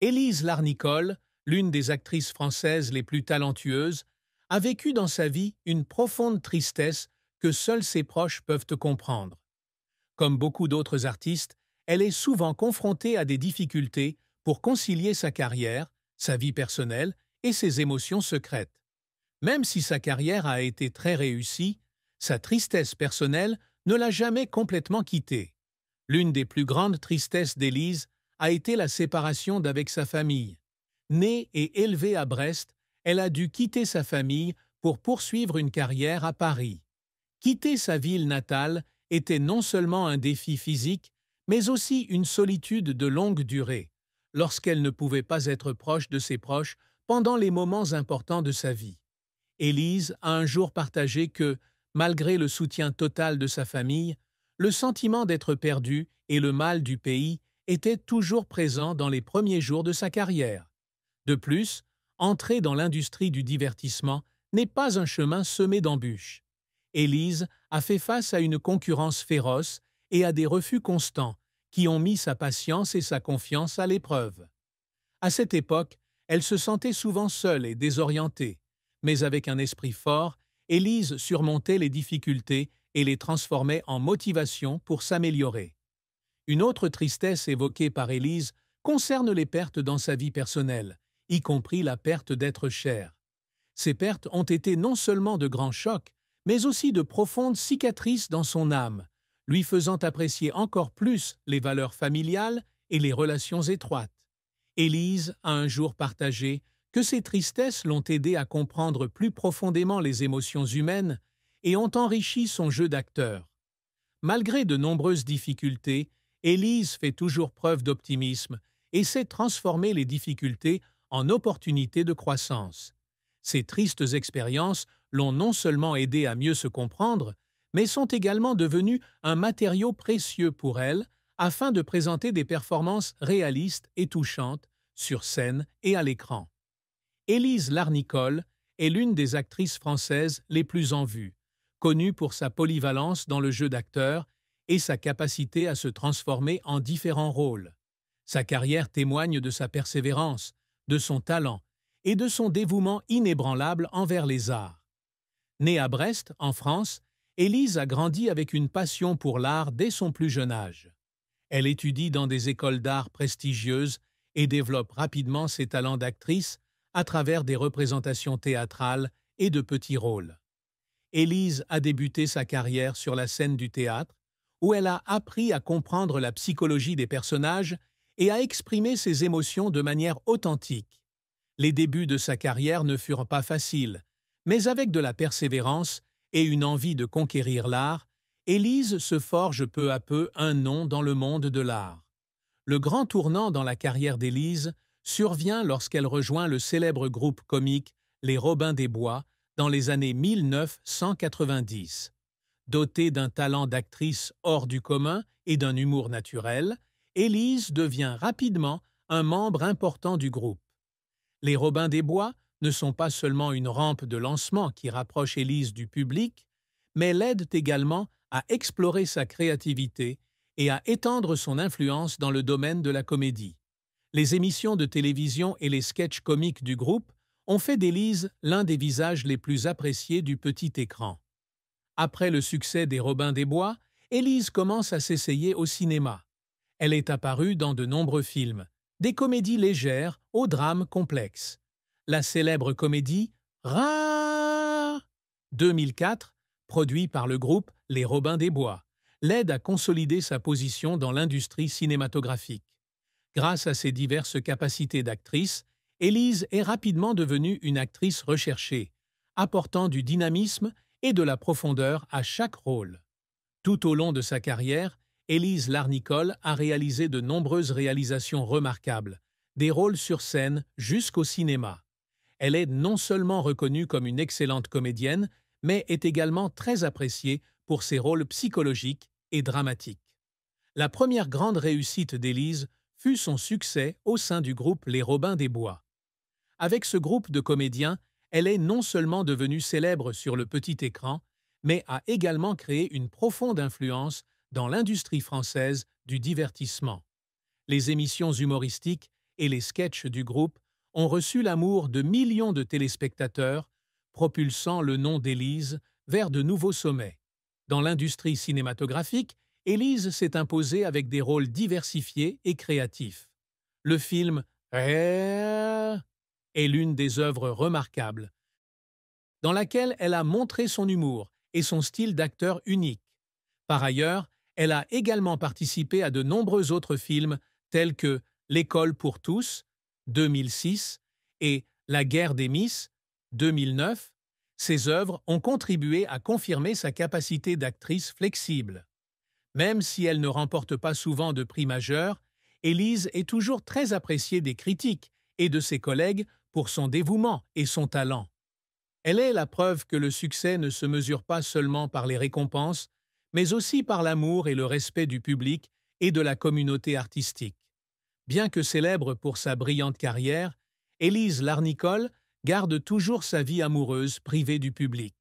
Élise Larnicole, l'une des actrices françaises les plus talentueuses, a vécu dans sa vie une profonde tristesse que seuls ses proches peuvent comprendre. Comme beaucoup d'autres artistes, elle est souvent confrontée à des difficultés pour concilier sa carrière, sa vie personnelle et ses émotions secrètes. Même si sa carrière a été très réussie, sa tristesse personnelle ne l'a jamais complètement quittée. L'une des plus grandes tristesses d'Élise a été la séparation d'avec sa famille. Née et élevée à Brest, elle a dû quitter sa famille pour poursuivre une carrière à Paris. Quitter sa ville natale était non seulement un défi physique, mais aussi une solitude de longue durée, lorsqu'elle ne pouvait pas être proche de ses proches pendant les moments importants de sa vie. Élise a un jour partagé que, malgré le soutien total de sa famille, le sentiment d'être perdue et le mal du pays étaient toujours présents dans les premiers jours de sa carrière. De plus, entrer dans l'industrie du divertissement n'est pas un chemin semé d'embûches. Élise a fait face à une concurrence féroce et à des refus constants qui ont mis sa patience et sa confiance à l'épreuve. À cette époque, elle se sentait souvent seule et désorientée, mais avec un esprit fort, Élise surmontait les difficultés et les transformait en motivation pour s'améliorer. Une autre tristesse évoquée par Élise concerne les pertes dans sa vie personnelle, y compris la perte d'être cher. Ces pertes ont été non seulement de grands chocs, mais aussi de profondes cicatrices dans son âme, lui faisant apprécier encore plus les valeurs familiales et les relations étroites. Élise a un jour partagé que ces tristesses l'ont aidé à comprendre plus profondément les émotions humaines et ont enrichi son jeu d'acteur. Malgré de nombreuses difficultés, Élise fait toujours preuve d'optimisme et sait transformer les difficultés en opportunités de croissance. Ces tristes expériences l'ont non seulement aidé à mieux se comprendre, mais sont également devenues un matériau précieux pour elle afin de présenter des performances réalistes et touchantes sur scène et à l'écran. Élise Larnicole est l'une des actrices françaises les plus en vue, connue pour sa polyvalence dans le jeu d'acteur et sa capacité à se transformer en différents rôles. Sa carrière témoigne de sa persévérance, de son talent et de son dévouement inébranlable envers les arts. Née à Brest, en France, Élise a grandi avec une passion pour l'art dès son plus jeune âge. Elle étudie dans des écoles d'art prestigieuses et développe rapidement ses talents d'actrice à travers des représentations théâtrales et de petits rôles. Élise a débuté sa carrière sur la scène du théâtre, où elle a appris à comprendre la psychologie des personnages et à exprimer ses émotions de manière authentique. Les débuts de sa carrière ne furent pas faciles, mais avec de la persévérance et une envie de conquérir l'art, Élise se forge peu à peu un nom dans le monde de l'art. Le grand tournant dans la carrière d'Élise survient lorsqu'elle rejoint le célèbre groupe comique Les Robins des Bois dans les années 1990. Dotée d'un talent d'actrice hors du commun et d'un humour naturel, Élise devient rapidement un membre important du groupe. Les Robins des Bois ne sont pas seulement une rampe de lancement qui rapproche Élise du public, mais l'aident également à explorer sa créativité et à étendre son influence dans le domaine de la comédie. Les émissions de télévision et les sketchs comiques du groupe ont fait d'Élise l'un des visages les plus appréciés du petit écran. Après le succès des Robins des Bois, Élise commence à s'essayer au cinéma. Elle est apparue dans de nombreux films, des comédies légères aux drames complexes. La célèbre comédie Rare 2004, produit par le groupe Les Robins des Bois, l'aide à consolider sa position dans l'industrie cinématographique. Grâce à ses diverses capacités d'actrice, Élise est rapidement devenue une actrice recherchée, apportant du dynamisme et de la profondeur à chaque rôle. Tout au long de sa carrière, Élise Larnicole a réalisé de nombreuses réalisations remarquables, des rôles sur scène jusqu'au cinéma. Elle est non seulement reconnue comme une excellente comédienne, mais est également très appréciée pour ses rôles psychologiques et dramatiques. La première grande réussite d'Élise fut son succès au sein du groupe Les Robins des Bois. Avec ce groupe de comédiens, elle est non seulement devenue célèbre sur le petit écran, mais a également créé une profonde influence dans l'industrie française du divertissement. Les émissions humoristiques et les sketchs du groupe ont reçu l'amour de millions de téléspectateurs, propulsant le nom d'Élise vers de nouveaux sommets. Dans l'industrie cinématographique, Élise s'est imposée avec des rôles diversifiés et créatifs. Le film est l'une des œuvres remarquables, dans laquelle elle a montré son humour et son style d'acteur unique. Par ailleurs, elle a également participé à de nombreux autres films tels que L'école pour tous, 2006, et La guerre des Miss, 2009. Ces œuvres ont contribué à confirmer sa capacité d'actrice flexible. Même si elle ne remporte pas souvent de prix majeurs, Élise est toujours très appréciée des critiques et de ses collègues pour son dévouement et son talent. Elle est la preuve que le succès ne se mesure pas seulement par les récompenses, mais aussi par l'amour et le respect du public et de la communauté artistique. Bien que célèbre pour sa brillante carrière, Élise Larnicole garde toujours sa vie amoureuse privée du public.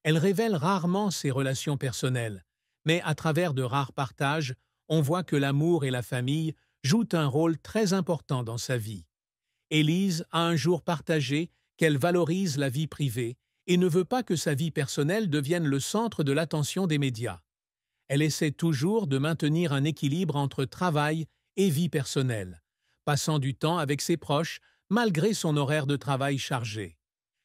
Elle révèle rarement ses relations personnelles, mais à travers de rares partages, on voit que l'amour et la famille jouent un rôle très important dans sa vie. Élise a un jour partagé qu'elle valorise la vie privée et ne veut pas que sa vie personnelle devienne le centre de l'attention des médias. Elle essaie toujours de maintenir un équilibre entre travail et vie personnelle, passant du temps avec ses proches malgré son horaire de travail chargé.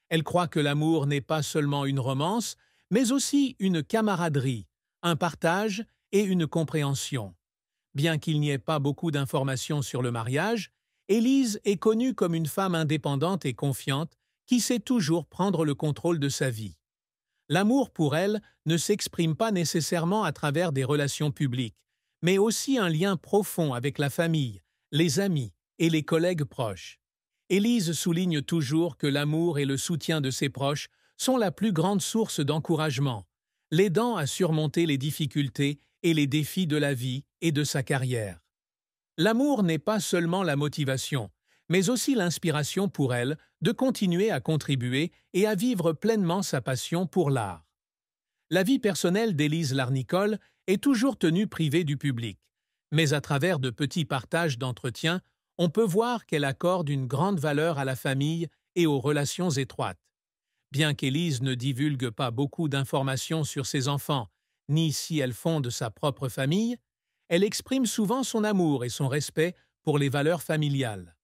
Elle croit que l'amour n'est pas seulement une romance, mais aussi une camaraderie, un partage et une compréhension. Bien qu'il n'y ait pas beaucoup d'informations sur le mariage, Élise est connue comme une femme indépendante et confiante qui sait toujours prendre le contrôle de sa vie. L'amour pour elle ne s'exprime pas nécessairement à travers des relations publiques, mais aussi un lien profond avec la famille, les amis et les collègues proches. Élise souligne toujours que l'amour et le soutien de ses proches sont la plus grande source d'encouragement, l'aidant à surmonter les difficultés et les défis de la vie et de sa carrière. L'amour n'est pas seulement la motivation, mais aussi l'inspiration pour elle de continuer à contribuer et à vivre pleinement sa passion pour l'art. La vie personnelle d'Élise Larnicole est toujours tenue privée du public, mais à travers de petits partages d'entretiens, on peut voir qu'elle accorde une grande valeur à la famille et aux relations étroites. Bien qu'Élise ne divulgue pas beaucoup d'informations sur ses enfants, ni si elle fonde sa propre famille, elle exprime souvent son amour et son respect pour les valeurs familiales.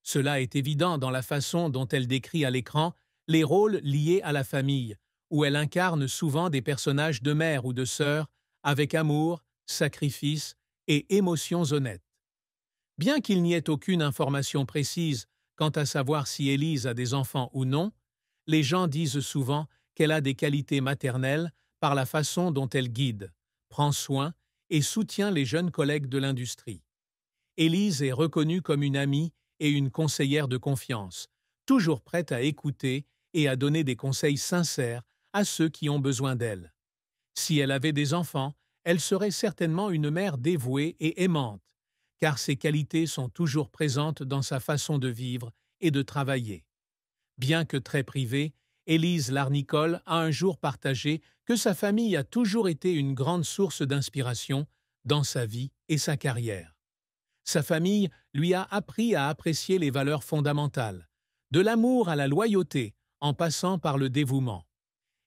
Cela est évident dans la façon dont elle décrit à l'écran les rôles liés à la famille, où elle incarne souvent des personnages de mère ou de sœur avec amour, sacrifice et émotions honnêtes. Bien qu'il n'y ait aucune information précise quant à savoir si Élise a des enfants ou non, les gens disent souvent qu'elle a des qualités maternelles par la façon dont elle guide, prend soin et soutient les jeunes collègues de l'industrie. Élise est reconnue comme une amie et une conseillère de confiance, toujours prête à écouter et à donner des conseils sincères à ceux qui ont besoin d'elle. Si elle avait des enfants, elle serait certainement une mère dévouée et aimante, car ses qualités sont toujours présentes dans sa façon de vivre et de travailler. Bien que très privée, Élise Larnicole a un jour partagé que sa famille a toujours été une grande source d'inspiration dans sa vie et sa carrière. Sa famille lui a appris à apprécier les valeurs fondamentales, de l'amour à la loyauté, en passant par le dévouement.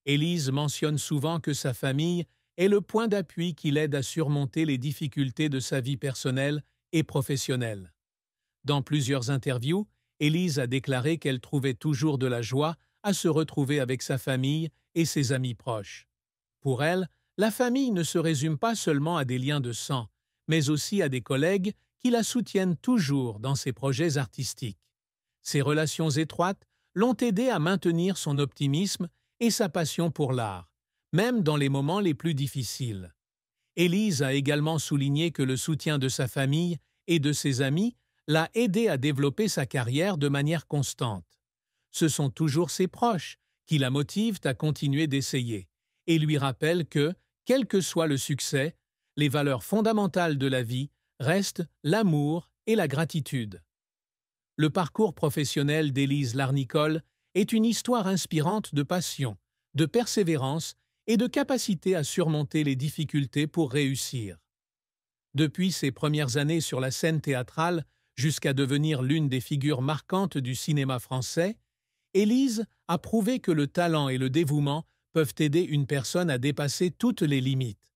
Élise mentionne souvent que sa famille est le point d'appui qui l'aide à surmonter les difficultés de sa vie personnelle et professionnelle. Dans plusieurs interviews, Élise a déclaré qu'elle trouvait toujours de la joie à se retrouver avec sa famille et ses amis proches. Pour elle, la famille ne se résume pas seulement à des liens de sang, mais aussi à des collègues qui la soutiennent toujours dans ses projets artistiques. Ces relations étroites l'ont aidée à maintenir son optimisme et sa passion pour l'art, même dans les moments les plus difficiles. Élise a également souligné que le soutien de sa famille et de ses amis l'a aidée à développer sa carrière de manière constante. Ce sont toujours ses proches qui la motivent à continuer d'essayer et lui rappellent que, quel que soit le succès, les valeurs fondamentales de la vie restent l'amour et la gratitude. Le parcours professionnel d'Élise Larnicole est une histoire inspirante de passion, de persévérance et de capacité à surmonter les difficultés pour réussir. Depuis ses premières années sur la scène théâtrale Jusqu'à devenir l'une des figures marquantes du cinéma français, Élise a prouvé que le talent et le dévouement peuvent aider une personne à dépasser toutes les limites.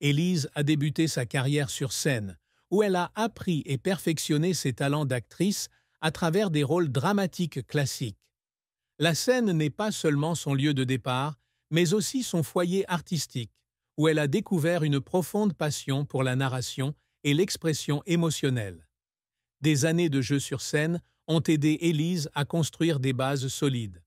Élise a débuté sa carrière sur scène, où elle a appris et perfectionné ses talents d'actrice à travers des rôles dramatiques classiques. La scène n'est pas seulement son lieu de départ, mais aussi son foyer artistique, où elle a découvert une profonde passion pour la narration et l'expression émotionnelle. Des années de jeu sur scène ont aidé Élise à construire des bases solides.